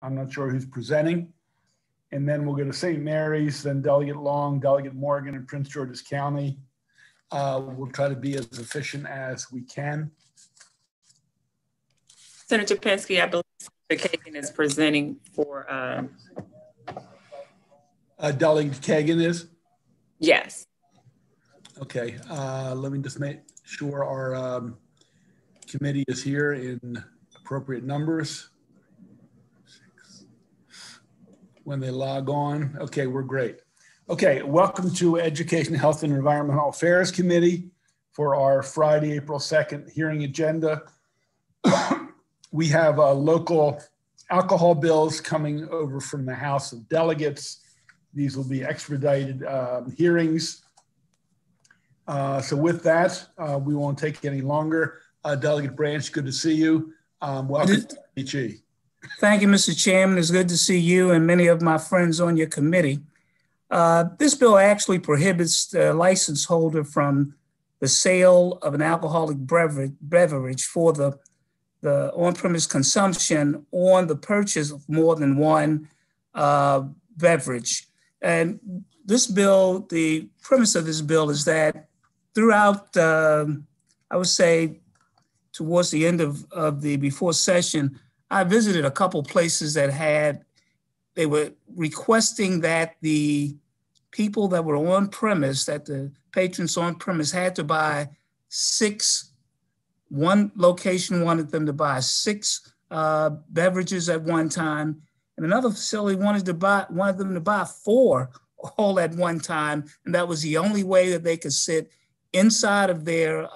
I'm not sure who's presenting. And then we'll go to St. Mary's, then Delegate Long, Delegate Morgan, and Prince George's County. We'll try to be as efficient as we can. Senator Pensky, I believe Senator Kagan is presenting for. Delegate Kagan is? Yes. Okay, let me just make sure our committee is here in appropriate numbers. When they log on. Okay, we're great. Okay, welcome to Education, Health, and Environmental Affairs Committee for our Friday, April 2nd hearing agenda. We have local alcohol bills coming over from the House of Delegates. These will be expedited hearings. So with that, we won't take any longer. Delegate Branch, good to see you. Welcome to EHE. Thank you, Mr. Chairman. It's good to see you and many of my friends on your committee. This bill actually prohibits the license holder from the sale of an alcoholic beverage for the on-premise consumption on the purchase of more than one beverage. And this bill, the premise of this bill is that throughout, I would say, towards the end of the before session, I visited a couple places that they were requesting that the people that were on premise, that the patrons on premise had to buy one location wanted them to buy 6 beverages at one time, and another facility wanted them to buy 4 all at one time, and that was the only way that they could sit inside of their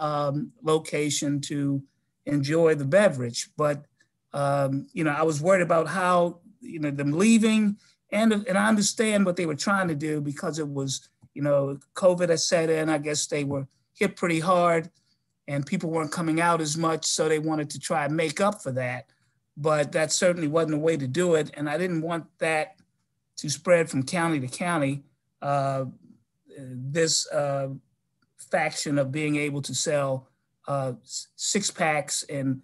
location to enjoy the beverage. But I was worried about how, them leaving, and I understand what they were trying to do because it was, COVID had set in. I guess they were hit pretty hard and people weren't coming out as much. So they wanted to try and make up for that. But that certainly wasn't the way to do it. And I didn't want that to spread from county to county, this faction of being able to sell 6 packs and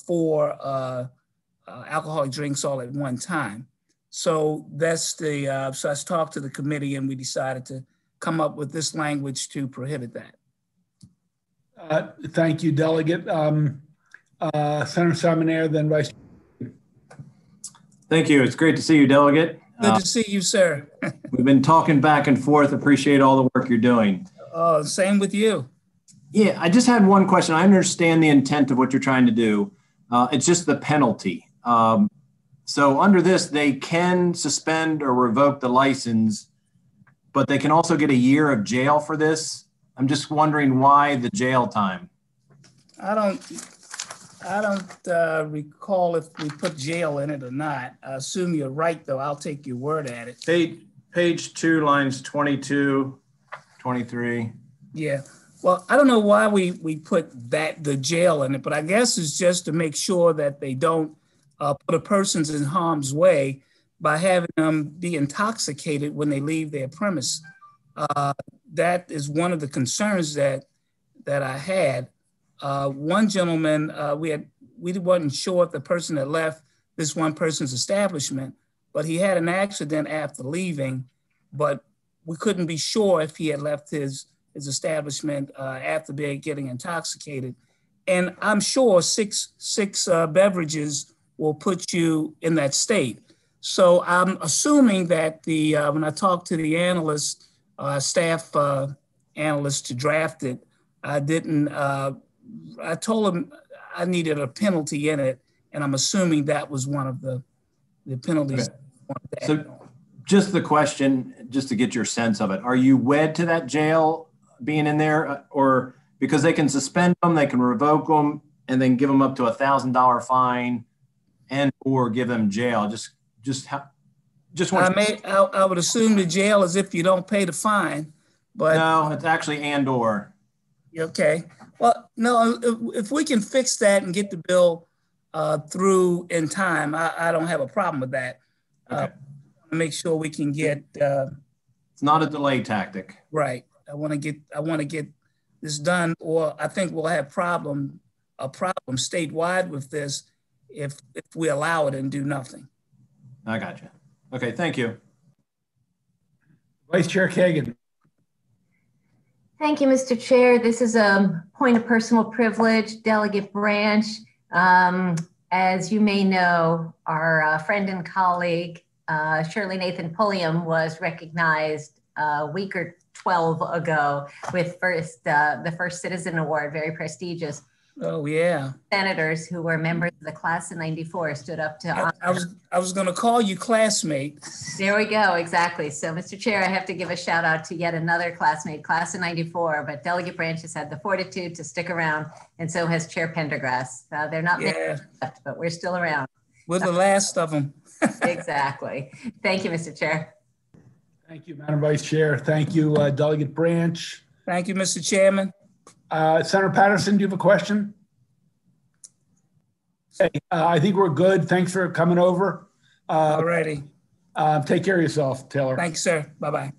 4 alcoholic drinks all at one time. So that's so I talked to the committee and we decided to come up with this language to prohibit that. Thank you, Delegate. Senator Simonaire, then Vice Chair. Thank you. It's great to see you, Delegate. Good to see you, sir. We've been talking back and forth. Appreciate all the work you're doing. Same with you. Yeah, I just had one question. I understand the intent of what you're trying to do. It's just the penalty. So under this, they can suspend or revoke the license, but they can also get a year of jail for this. I'm just wondering why the jail time. I don't recall if we put jail in it or not. I assume you're right, though. I'll take your word at it. Page 2, lines 22, 23. Yeah. Well, I don't know why we put the jail in it, but I guess it's just to make sure that they don't put a person in harm's way by having them be intoxicated when they leave their premise. That is one of the concerns that I had. One gentleman, we wasn't sure if the person had left this one person's establishment, but he had an accident after leaving, but we couldn't be sure if he had left his establishment after getting intoxicated. And I'm sure six beverages will put you in that state. So I'm assuming that when I talked to the analyst, staff analyst to draft it, I told him I needed a penalty in it, and I'm assuming that was one of the penalties. Okay. So just the question, just to get your sense of it, are you wed to that jail being in there, or because they can suspend them, they can revoke them, and then give them up to $1,000 fine, and or give them jail? I would assume the jail is if you don't pay the fine, but no, it's actually and or. Okay. Well, no, if we can fix that and get the bill through in time, I don't have a problem with that. Okay. Make sure we can get. It's not a delay tactic. Right. I want to get this done, or I think we'll have a problem statewide with this if we allow it and do nothing. I got you. Okay, thank you. Vice Chair Kagan. Thank you, Mr. Chair. This is a point of personal privilege. Delegate Branch, as you may know, our friend and colleague, Shirley Nathan Pulliam, was recognized a week or 12 ago with the First Citizen Award, very prestigious. Oh, yeah. Senators who were members of the class of '94 stood up to I was going to call you classmate. There we go, exactly. So, Mr. Chair, I have to give a shout out to yet another classmate, class of '94, but Delegate Branch has had the fortitude to stick around, and so has Chair Pendergrass. They're not many left, but we're still around. We're the last of them. Exactly. Thank you, Mr. Chair. Thank you, Madam Vice Chair. Thank you, Delegate Branch. Thank you, Mr. Chairman. Senator Patterson, do you have a question? Hey, I think we're good. Thanks for coming over. Alrighty. Take care of yourself, Taylor. Thanks, sir. Bye-bye.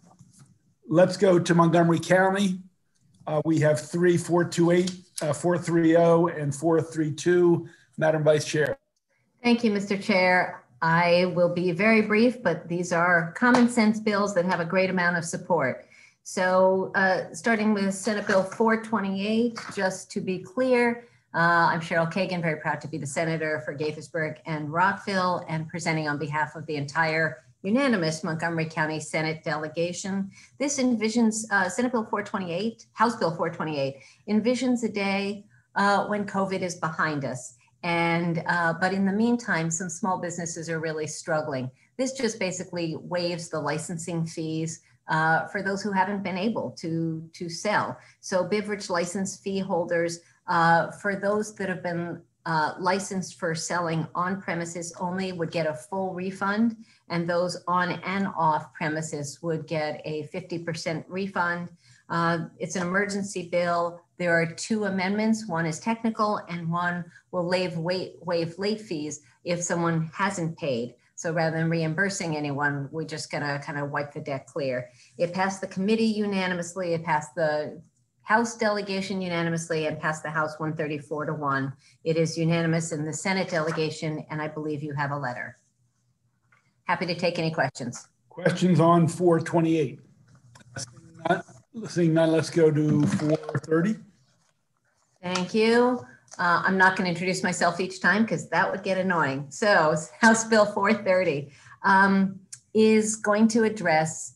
Let's go to Montgomery County. We have 428, 430, and 432. Madam Vice Chair. Thank you, Mr. Chair. I will be very brief, but these are common sense bills that have a great amount of support. So starting with Senate Bill 428, just to be clear, I'm Cheryl Kagan, very proud to be the senator for Gaithersburg and Rockville, and presenting on behalf of the entire unanimous Montgomery County Senate delegation. This envisions, Senate Bill 428, House Bill 428, envisions a day when COVID is behind us. And but in the meantime, some small businesses are really struggling. This just basically waives the licensing fees for those who haven't been able to sell. So beverage license fee holders, for those that have been licensed for selling on premises only, would get a full refund, and those on and off premises would get a 50% refund. It's an emergency bill. There are two amendments. One is technical, and one will waive late fees if someone hasn't paid. So rather than reimbursing anyone, we're just gonna kind of wipe the deck clear. It passed the committee unanimously. It passed the House delegation unanimously, and passed the House 134-1. It is unanimous in the Senate delegation, and I believe you have a letter. Happy to take any questions. Questions on 428? Seeing none, let's go to 430. Thank you. I'm not going to introduce myself each time because that would get annoying. So House Bill 430 is going to address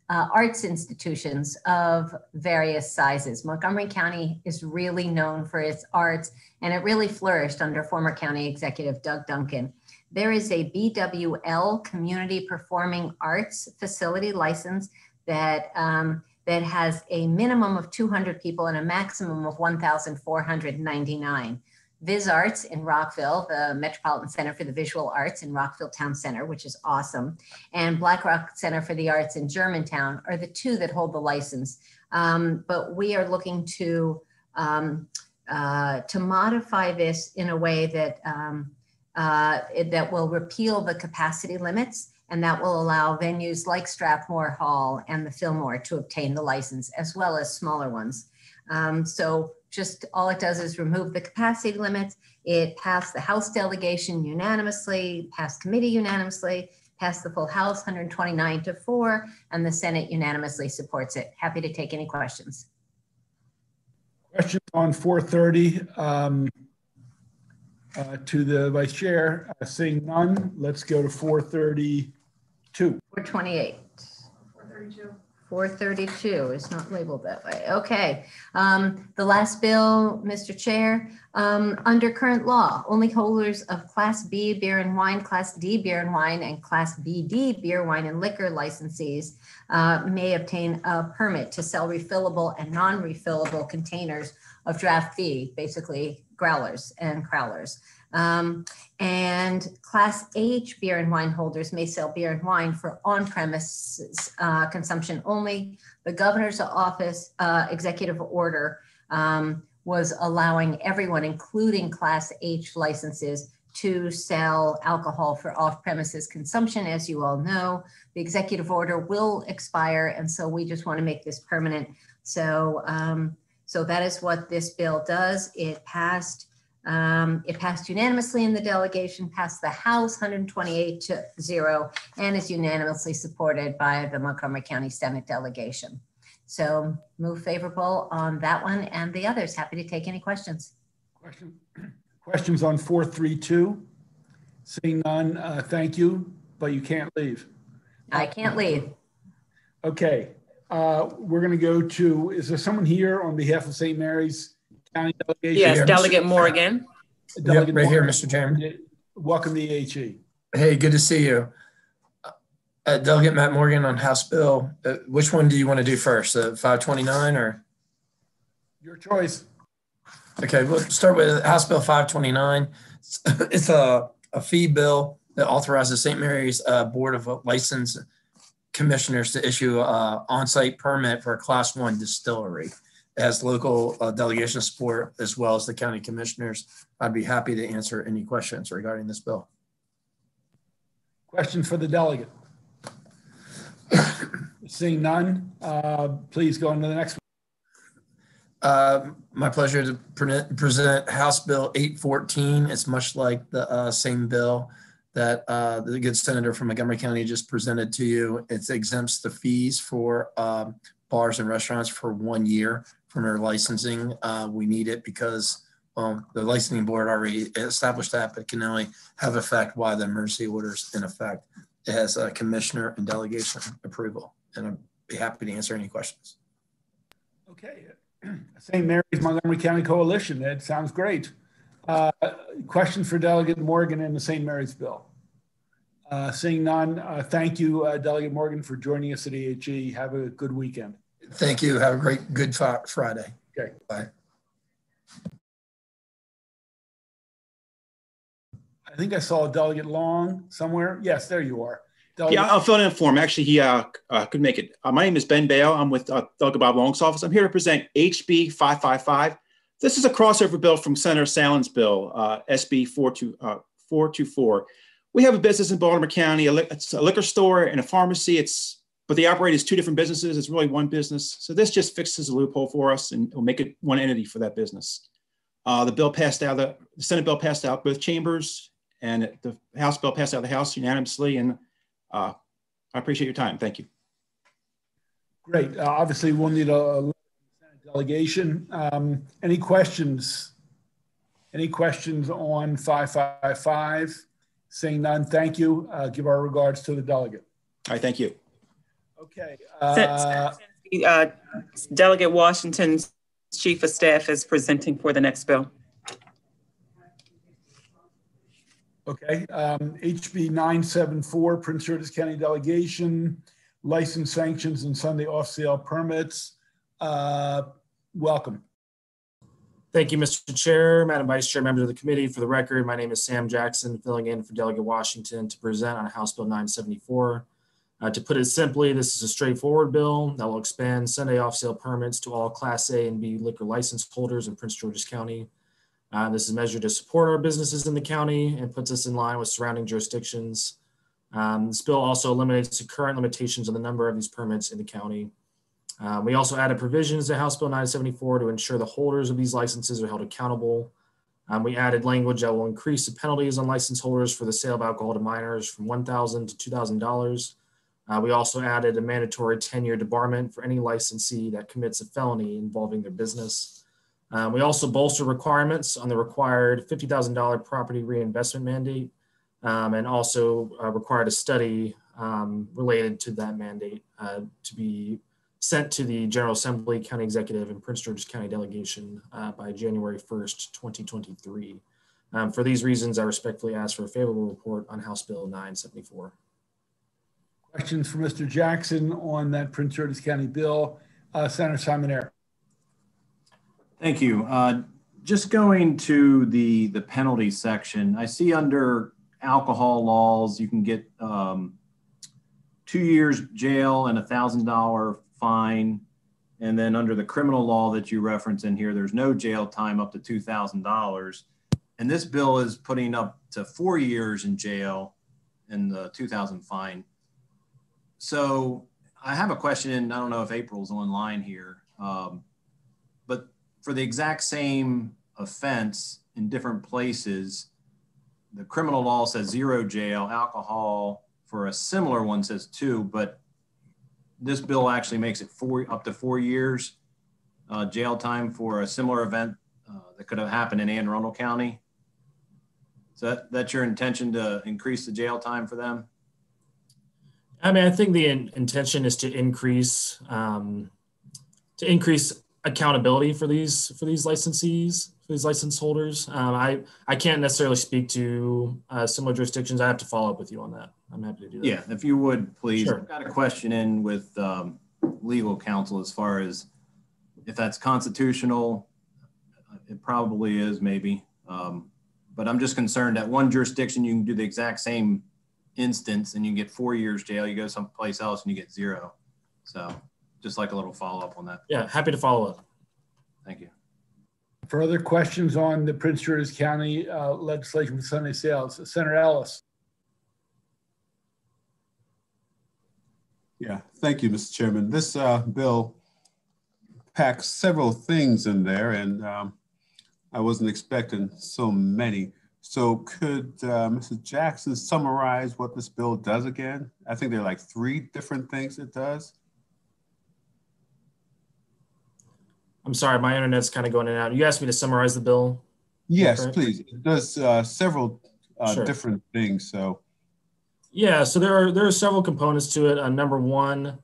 arts institutions of various sizes. Montgomery County is really known for its arts, and it really flourished under former county executive Doug Duncan. There is a BWL, Community Performing Arts Facility license that that has a minimum of 200 people and a maximum of 1,499. Viz Arts in Rockville, the Metropolitan Center for the Visual Arts in Rockville Town Center, which is awesome, and Black Rock Center for the Arts in Germantown are the two that hold the license. But we are looking to modify this in a way that that will repeal the capacity limits, and that will allow venues like Strathmore Hall and the Fillmore to obtain the license, as well as smaller ones. So just all it does is remove the capacity limits. It passed the House delegation unanimously, passed committee unanimously, passed the full House 129-4, and the Senate unanimously supports it. Happy to take any questions. Questions on 430 to the Vice Chair. Seeing none, let's go to 432. 428. 432 is not labeled that way. Okay. The last bill, Mr. Chair, under current law, only holders of Class B beer and wine, Class D beer and wine, and Class BD beer, wine, and liquor licensees may obtain a permit to sell refillable and non-refillable containers of draft beer, basically growlers and crowlers. And Class H beer and wine holders may sell beer and wine for on-premises consumption only. The governor's office executive order was allowing everyone, including Class H licenses, to sell alcohol for off-premises consumption. As you all know, the executive order will expire, and so we just want to make this permanent. So, so that is what this bill does. It passed It passed unanimously in the delegation, passed the House 128-0, and is unanimously supported by the Montgomery County Senate delegation. So move favorable on that one and the others. Happy to take any questions. Questions on 432? Seeing none, thank you, but you can't leave. I can't leave. Okay, we're going to go to, is there someone here on behalf of St. Mary's County Delegation? Yes, Here, Delegate Morgan. Delegate right here, Morgan. Mr. Chairman. Welcome to EHE. Hey, good to see you. Delegate Matt Morgan on House Bill. Which one do you want to do first? 529 or? Your choice. Okay, we'll start with House Bill 529. It's a fee bill that authorizes St. Mary's Board of License Commissioners to issue an on-site permit for a Class 1 distillery. It has local delegation support as well as the county commissioners. I'd be happy to answer any questions regarding this bill. Questions for the delegate? Seeing none, please go on to the next one. My pleasure to present House Bill 814. It's much like the same bill that the good senator from Montgomery County just presented to you. It exempts the fees for bars and restaurants for 1 year from their licensing. We need it because the licensing board already established that, but can only have effect while the emergency order's in effect. It has a commissioner and delegation approval, and I'd be happy to answer any questions. Okay, St. Mary's Montgomery County Coalition, that sounds great. Question for Delegate Morgan in the St. Mary's bill. Seeing none, thank you, Delegate Morgan, for joining us at EHE. Have a good weekend. Thank you. Have a good Friday. Okay. Bye. I think I saw Delegate Long somewhere. Yes, there you are. Delegate. Yeah, I'll fill in for him. Actually, he could make it. My name is Ben Bale. I'm with Delegate Bob Long's office. I'm here to present HB 555. This is a crossover bill from Senator Salen's bill, SB 424. We have a business in Baltimore County. It's a liquor store and a pharmacy. But they operate as two different businesses. It's really one business. So this just fixes a loophole for us and will make it one entity for that business. The bill passed out, the Senate bill passed out both chambers, and the House bill passed out of the House unanimously. And I appreciate your time. Thank you. Great. Obviously, we'll need a Senate delegation. Any questions? Any questions on 555? Seeing none, thank you. Give our regards to the delegate. All right, thank you. Okay. Delegate Washington's Chief of Staff is presenting for the next bill. Okay. HB 974, Prince George's County Delegation, license sanctions and Sunday off-sale permits. Welcome. Thank you, Mr. Chair, Madam Vice Chair, members of the committee. For the record, my name is Sam Jackson, filling in for Delegate Washington to present on House Bill 974. To put it simply, this is a straightforward bill that will expand Sunday off-sale permits to all Class A and B liquor license holders in Prince George's County. This is measured to support our businesses in the county and puts us in line with surrounding jurisdictions. This bill also eliminates the current limitations on the number of these permits in the county. We also added provisions to House Bill 974 to ensure the holders of these licenses are held accountable. We added language that will increase the penalties on license holders for the sale of alcohol to minors from $1,000 to $2,000. We also added a mandatory 10-year debarment for any licensee that commits a felony involving their business. We also bolster requirements on the required $50,000 property reinvestment mandate, and also required a study related to that mandate to be sent to the General Assembly, County Executive, and Prince George's County Delegation by January 1st, 2023. For these reasons, I respectfully ask for a favorable report on House Bill 974. Questions for Mr. Jackson on that Prince George's County bill? Senator Simonaire. Thank you. Just going to the penalty section, I see under alcohol laws, you can get 2 years jail and $1,000 fine. And then under the criminal law that you reference in here, there's no jail time up to $2,000. And this bill is putting up to 4 years in jail and the $2,000 fine. So I have a question, and I don't know if April's online here, but for the exact same offense, in different places, the criminal law says 0 jail, alcohol for a similar one says 2, but this bill actually makes it up to 4 years jail time for a similar event that could have happened in Anne Arundel County. So that's your intention, to increase the jail time for them? I mean, I think the intention is to increase accountability for these licensees, for these license holders. I can't necessarily speak to similar jurisdictions. I have to follow up with you on that. I'm happy to do that. Yeah, if you would, please. Sure. I've got a question in with legal counsel as far as if that's constitutional. It probably is, maybe. But I'm just concerned that one jurisdiction, you can do the exact same instance and you can get 4 years jail. You go someplace else and you get 0. So just like a little follow-up on that. Yeah, happy to follow up. Thank you. Further questions on the Prince George's County legislation for Sunday sales? Senator Ellis. Yeah, thank you, Mr. Chairman. This bill packs several things in there, and I wasn't expecting so many. So could Mr. Jackson summarize what this bill does again? I think there are like 3 different things it does. I'm sorry, my internet's kind of going in and out. You asked me to summarize the bill? Yes, please. It does several Sure. different things. So yeah, so there are several components to it. Number one,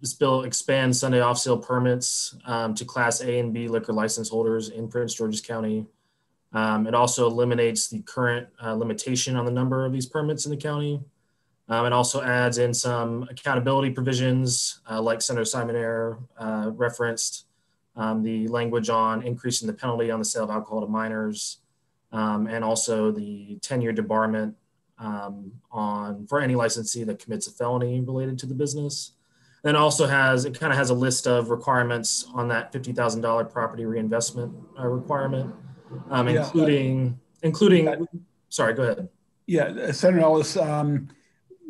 this bill expands Sunday off sale permits to Class A and B liquor license holders in Prince George's County. It also eliminates the current limitation on the number of these permits in the county. It also adds in some accountability provisions, like Senator Simon-Ayer referenced, the language on increasing the penalty on the sale of alcohol to minors, and also the 10-year debarment for any licensee that commits a felony related to the business. Then also it kind of has a list of requirements on that $50,000 property reinvestment requirement, including. Sorry, go ahead. Yeah, Senator Ellis,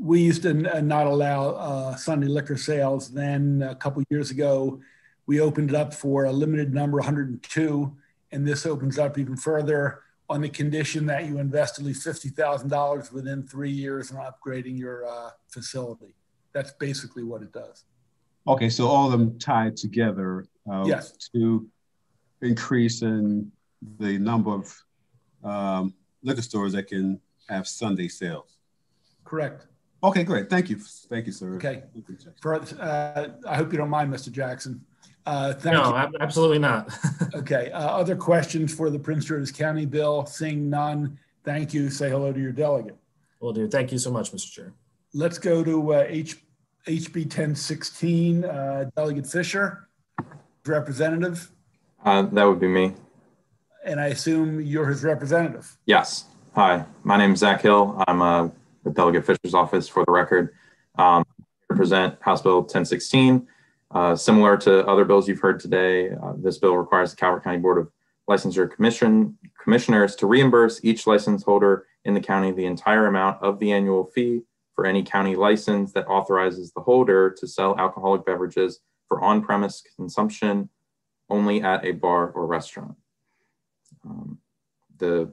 we used to not allow Sunday liquor sales. Then a couple of years ago, we opened it up for a limited number, 102, and this opens up even further on the condition that you invest at least $50,000 within 3 years in upgrading your facility. That's basically what it does. okay, so all of them tied together Yes. to increase in the number of liquor stores that can have Sunday sales. Correct. Okay, great. Thank you. Thank you, sir. Okay. Thank you, Jackson. I hope you don't mind, Mr. Jackson. Thank No, you. absolutely not. Okay. Other questions for the Prince George's County bill? Seeing none, thank you. Say hello to your delegate. Will do. Thank you so much, Mr. Chair. Let's go to HB 1016, Delegate Fisher, representative, That would be me. and I assume you're his representative. Yes. Hi, my name is Zach Hill. I'm with Delegate Fisher's office for the record. I represent House Bill 1016. Similar to other bills you've heard today, this bill requires the Calvert County Board of Licensure Commissioners to reimburse each license holder in the county the entire amount of the annual fee for any county license that authorizes the holder to sell alcoholic beverages for on-premise consumption only at a bar or restaurant. The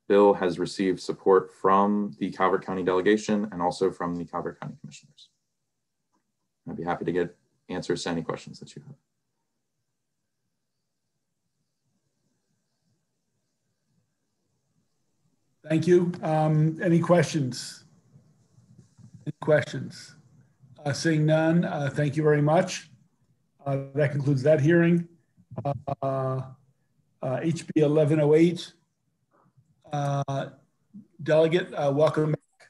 bill has received support from the Calvert County delegation and also from the Calvert County commissioners. I'd be happy to get answers to any questions that you have. Thank you. Any questions? Any questions? Seeing none, thank you very much. That concludes that hearing. HB 1108. Delegate, welcome back.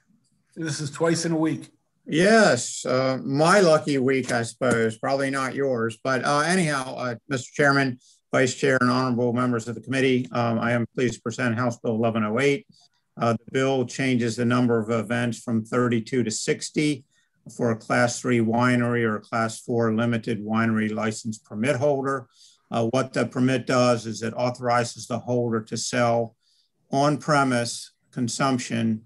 This is twice in a week. Yes, my lucky week, I suppose, probably not yours. But anyhow, Mr. Chairman, Vice Chair, and honorable members of the committee, I am pleased to present House Bill 1108. The bill changes the number of events from 32 to 60 for a Class 3 winery or a Class 4 limited winery license permit holder. What the permit does is it authorizes the holder to sell on-premise consumption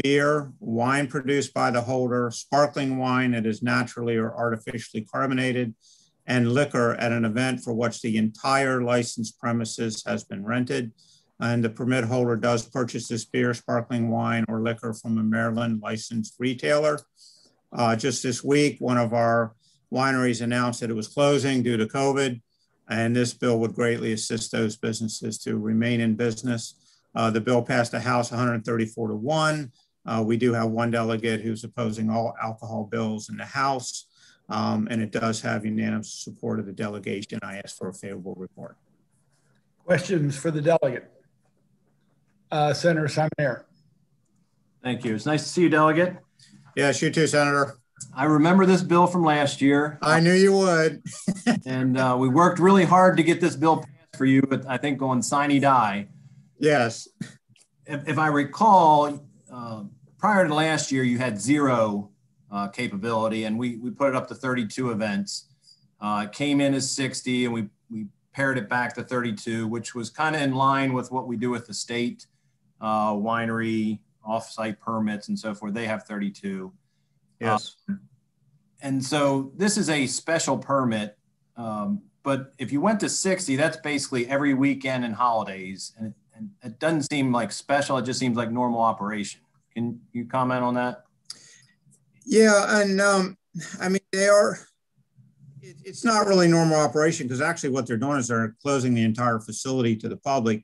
beer, wine produced by the holder, sparkling wine that is naturally or artificially carbonated, and liquor at an event for which the entire licensed premises has been rented. And the permit holder does purchase this beer, sparkling wine, or liquor from a Maryland licensed retailer. Just this week, one of our wineries announced that it was closing due to COVID, and this bill would greatly assist those businesses to remain in business. The bill passed the House 134-1. We do have one delegate who's opposing all alcohol bills in the House, and it does have unanimous support of the delegation. I ask for a favorable report. Questions for the delegate? Senator Simon. Thank you. It's nice to see you, Delegate. Yes, you too, Senator. I remember this bill from last year. I knew you would. And we worked really hard to get this bill passed for you, but I think on sine die. Yes. If I recall, prior to last year, you had zero capability, and we put it up to 32 events. It came in as 60, and we pared it back to 32, which was kind of in line with what we do with the state winery, off-site permits, and so forth. They have 32. Yes. And so this is a special permit, but if you went to 60, that's basically every weekend and holidays. And it doesn't seem like special. It just seems like normal operation. Can you comment on that? Yeah, and I mean, it's not really normal operation, because actually what they're doing is they're closing the entire facility to the public.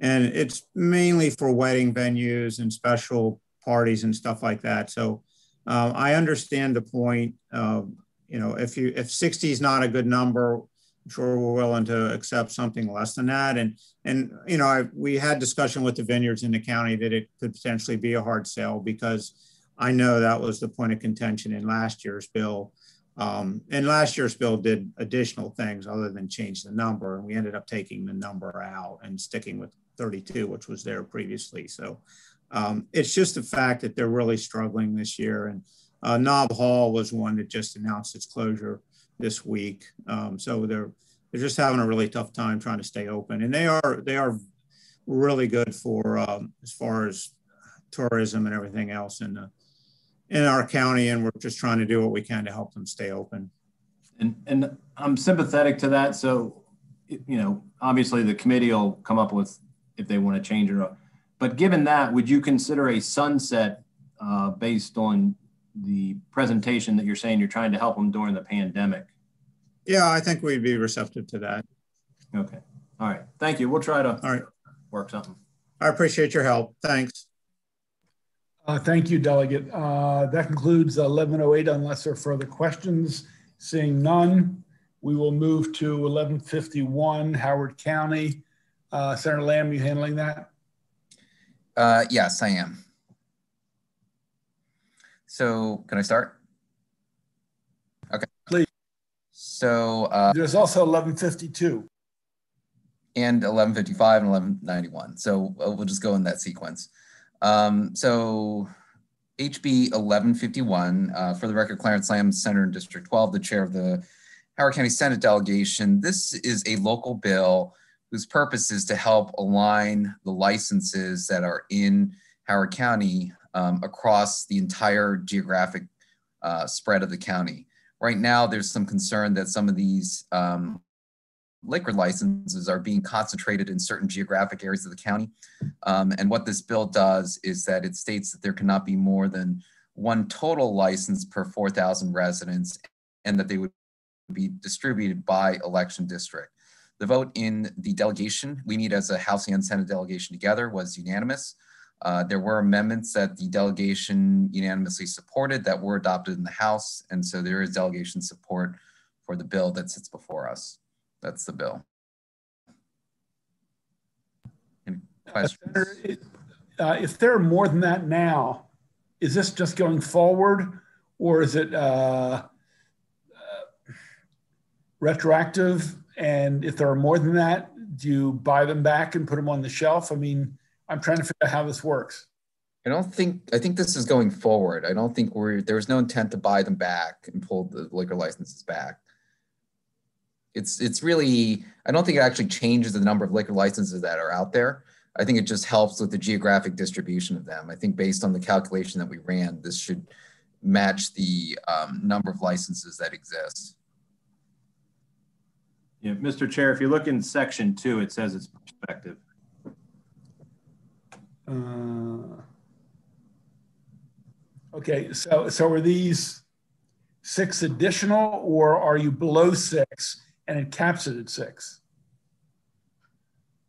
And it's mainly for wedding venues and special parties and stuff like that. So I understand the point. You know, if 60 is not a good number, I'm sure we're willing to accept something less than that. And you know, we had discussion with the vineyards in the county that it could potentially be a hard sell, because I know that was the point of contention in last year's bill. And last year's bill did additional things other than change the number. And we ended up taking the number out and sticking with 32, which was there previously. So it's just the fact that they're really struggling this year. And Knob Hall was one that just announced its closure this week. So they're just having a really tough time trying to stay open. And they are really good for as far as tourism and everything else in our county. And we're just trying to do what we can to help them stay open. And I'm sympathetic to that. So, you know, obviously the committee will come up with if they want to change it up. But given that, would you consider a sunset based on the presentation that you're saying you're trying to help them during the pandemic? Yeah, I think we'd be receptive to that. Okay. All right. Thank you. We'll try to work something. I appreciate your help. Thanks. Thank you, Delegate. That concludes 1108 unless there are further questions. Seeing none, we will move to 1151 Howard County. Senator Lamb, you handling that? Yes, I am. So can I start? Okay. Please. So there's also 1152. And 1155 and 1191. So we'll just go in that sequence. So HB 1151, for the record, Clarence Lamb, Senator in District 12, the chair of the Howard County Senate delegation. This is a local bill whose purpose is to help align the licenses that are in Howard County across the entire geographic spread of the county. Right now, there's some concern that some of these liquor licenses are being concentrated in certain geographic areas of the county. And what this bill does is that it states that there cannot be more than one total license per 4,000 residents, and that they would be distributed by election district. The vote in the delegation, we meet as a House and Senate delegation together, was unanimous. There were amendments that the delegation unanimously supported that were adopted in the House, and so there is delegation support for the bill that sits before us. That's the bill. Any questions? Senator, if there are more than that now, is this just going forward, or is it retroactive? And if there are more than that, do you buy them back and put them on the shelf? I mean, I'm trying to figure out how this works. I think this is going forward. I don't think there was no intent to buy them back and pull the liquor licenses back. It's really, I don't think it actually changes the number of liquor licenses that are out there. I think it just helps with the geographic distribution of them. I think based on the calculation that we ran, this should match the number of licenses that exist. Yeah, Mr. Chair, if you look in section 2, it says it's prospective. Okay, so are these 6 additional, or are you below 6 and it caps it at 6?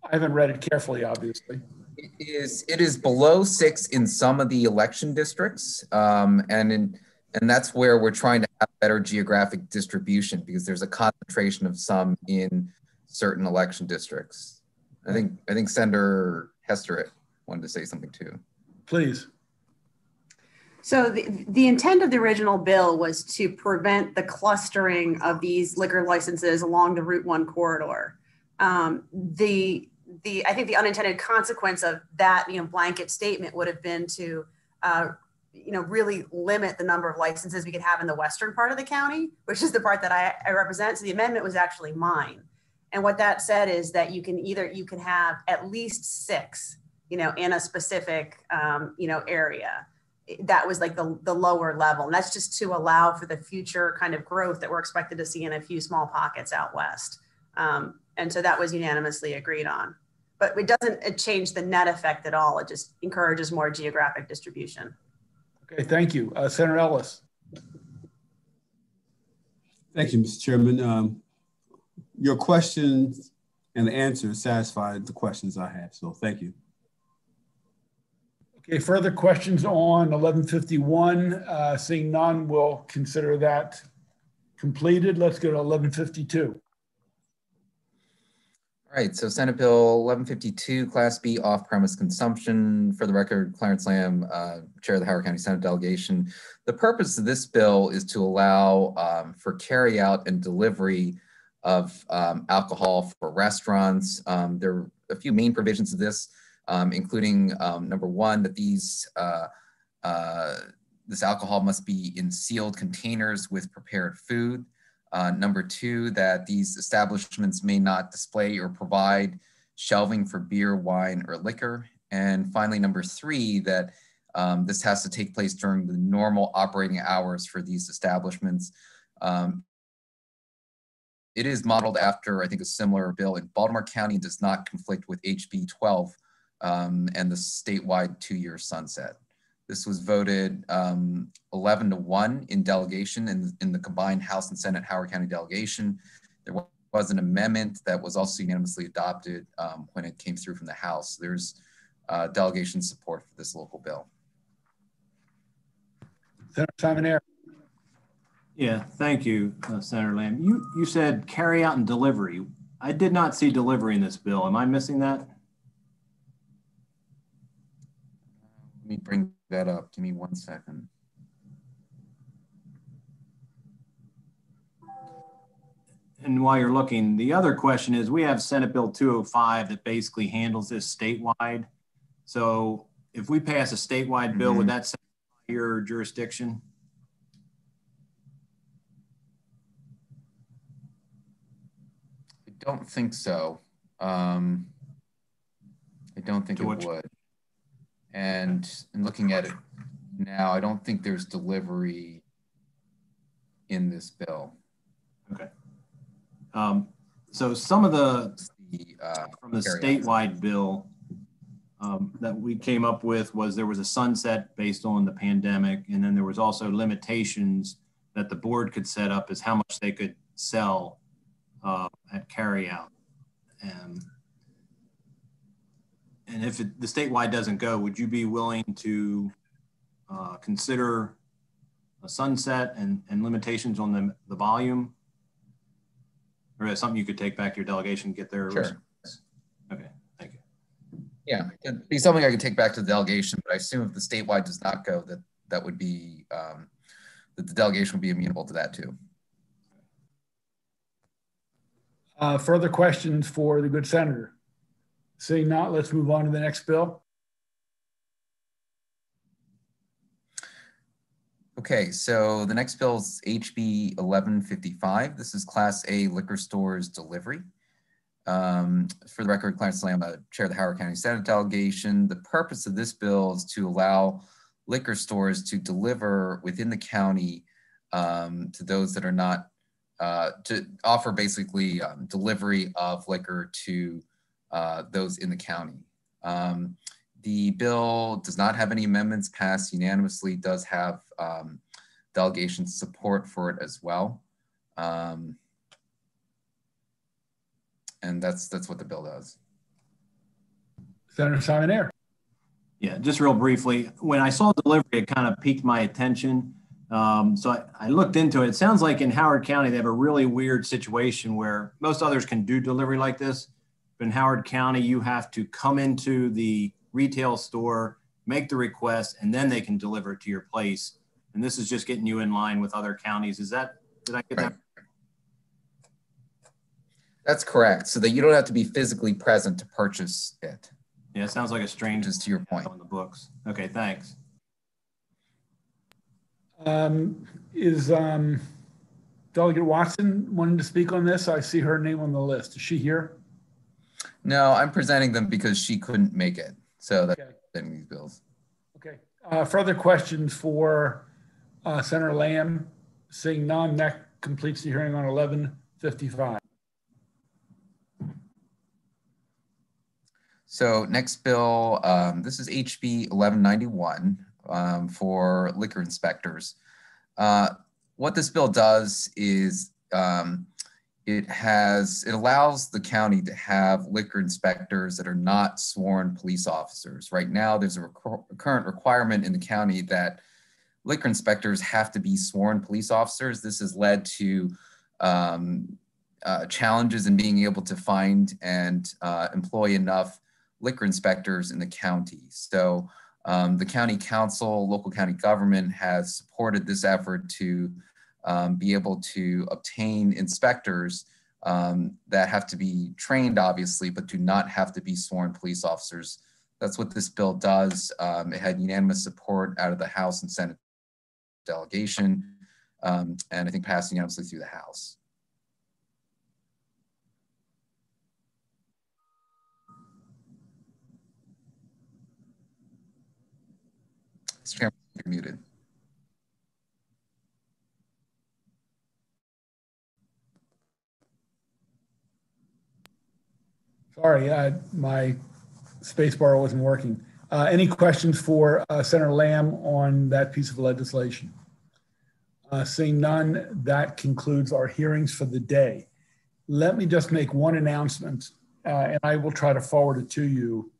I haven't read it carefully, obviously. It is below 6 in some of the election districts, and that's where we're trying to have better geographic distribution, because there's a concentration of some in certain election districts. I think Senator Hester wanted to say something too. Please. So the intent of the original bill was to prevent the clustering of these liquor licenses along the Route 1 corridor. I think the unintended consequence of that, blanket statement would have been to, really limit the number of licenses we could have in the western part of the county, which is the part that I represent. So the amendment was actually mine. And what that said is that you can have at least 6, in a specific, area. That was like the lower level. And that's just to allow for the future kind of growth that we're expected to see in a few small pockets out west. And so that was unanimously agreed on. But it doesn't change the net effect at all. It just encourages more geographic distribution. Okay, thank you. Senator Ellis. Thank you, Mr. Chairman. Your questions and the answers satisfied the questions I had, so thank you. Okay, further questions on 1151? Seeing none, we'll consider that completed. Let's go to 1152. All right, so Senate Bill 1152, Class B off-premise consumption. For the record, Clarence Lamb, Chair of the Howard County Senate Delegation. The purpose of this bill is to allow for carry-out and delivery of alcohol for restaurants. There are a few main provisions of this, including number 1, that this alcohol must be in sealed containers with prepared food. Number 2, that these establishments may not display or provide shelving for beer, wine, or liquor. And finally, number 3, that this has to take place during the normal operating hours for these establishments. It is modeled after, I think, a similar bill in Baltimore County and does not conflict with HB 12 and the statewide 2-year sunset. This was voted 11-1 in delegation in the combined House and Senate Howard County delegation. There was an amendment that was also unanimously adopted when it came through from the House. There's delegation support for this local bill. Senator Simon-Air. Yeah, thank you, Senator Lamb. You said carry out and delivery. I did not see delivery in this bill. Am I missing that? Let me bring that up. Give me 1 second. And while you're looking, the other question is, we have Senate Bill 205 that basically handles this statewide. So if we pass a statewide bill, would that satisfy your jurisdiction? I don't think so. I don't think it would. And in looking at it now, I don't think there's delivery in this bill. Okay. So some of from the statewide bill that we came up with was there was a sunset based on the pandemic, and then there was also limitations that the board could set up as how much they could sell at carryout. And if the statewide doesn't go, would you be willing to consider a sunset and limitations on the volume? Or is that something you could take back to your delegation and get their Sure. Okay, thank you. Yeah, it'd be something I could take back to the delegation, but I assume if the statewide does not go, that would be, that the delegation would be amenable to that too. Further questions for the good senator? Seeing not, let's move on to the next bill. Okay, so the next bill is HB 1155. This is Class A liquor stores delivery. For the record, Clarence Lamb, Chair of the Howard County Senate Delegation. The purpose of this bill is to allow liquor stores to deliver within the county to those that are not to offer basically delivery of liquor to those in the county. The bill does not have any amendments, passed unanimously, does have delegation support for it as well. And that's what the bill does. Senator Simon Ayer. Yeah, just real briefly, when I saw delivery, it kind of piqued my attention. So I looked into it. It sounds like in Howard County, they have a really weird situation where most others can do delivery like this. But in Howard County, you have to come into the retail store, make the request, and then they can deliver it to your place. And this is just getting you in line with other counties. Is that, did I get that? That's correct. So that you don't have to be physically present to purchase it. Yeah, it sounds like a strange, just to your point, on the books. Okay, thanks. Is Delegate Watson wanting to speak on this? I see her name on the list. Is she here? No, I'm presenting them because she couldn't make it. So that's okay. These bills. Okay. Further questions for Senator Lamb? Seeing none, that completes the hearing on 1155. So next bill, this is HB 1191 for liquor inspectors. What this bill does is it allows the county to have liquor inspectors that are not sworn police officers. Right now, there's a current requirement in the county that liquor inspectors have to be sworn police officers. This has led to challenges in being able to find and employ enough liquor inspectors in the county. So the county council, local county government has supported this effort to be able to obtain inspectors that have to be trained, obviously, but do not have to be sworn police officers. That's what this bill does. It had unanimous support out of the House and Senate delegation, and I think passed unanimously through the House. Mr. Chairman, you're muted. Sorry, my space bar wasn't working. Any questions for Senator Lamb on that piece of legislation? Seeing none, that concludes our hearings for the day. Let me just make one announcement, and I will try to forward it to you.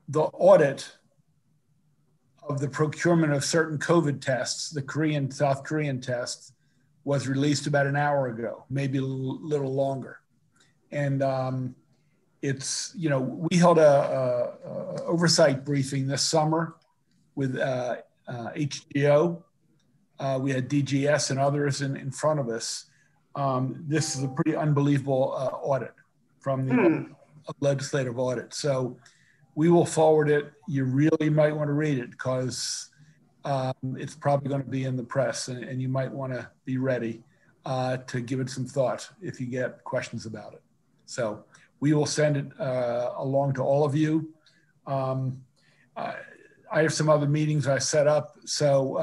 The audit of the procurement of certain COVID tests, the South Korean tests, was released about an hour ago, maybe a little longer. And it's, you know, we held a oversight briefing this summer with HGO. We had DGS and others in front of us. This is a pretty unbelievable audit from the legislative audit. So we will forward it. You really might want to read it because it's probably going to be in the press, and you might want to be ready to give it some thought if you get questions about it. So we will send it along to all of you. I have some other meetings I set up, so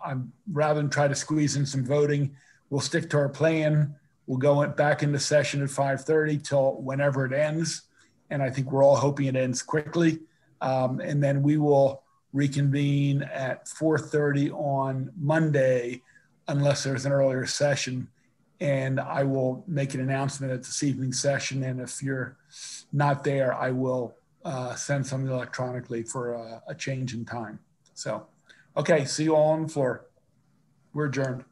I'm rather than try to squeeze in some voting, we'll stick to our plan. We'll go back into session at 5:30 till whenever it ends, and I think we're all hoping it ends quickly. And then we will reconvene at 4:30 on Monday, unless there's an earlier session. And I will make an announcement at this evening's session. And if you're not there, I will send something electronically for a change in time. So, okay, see you all on the floor. We're adjourned.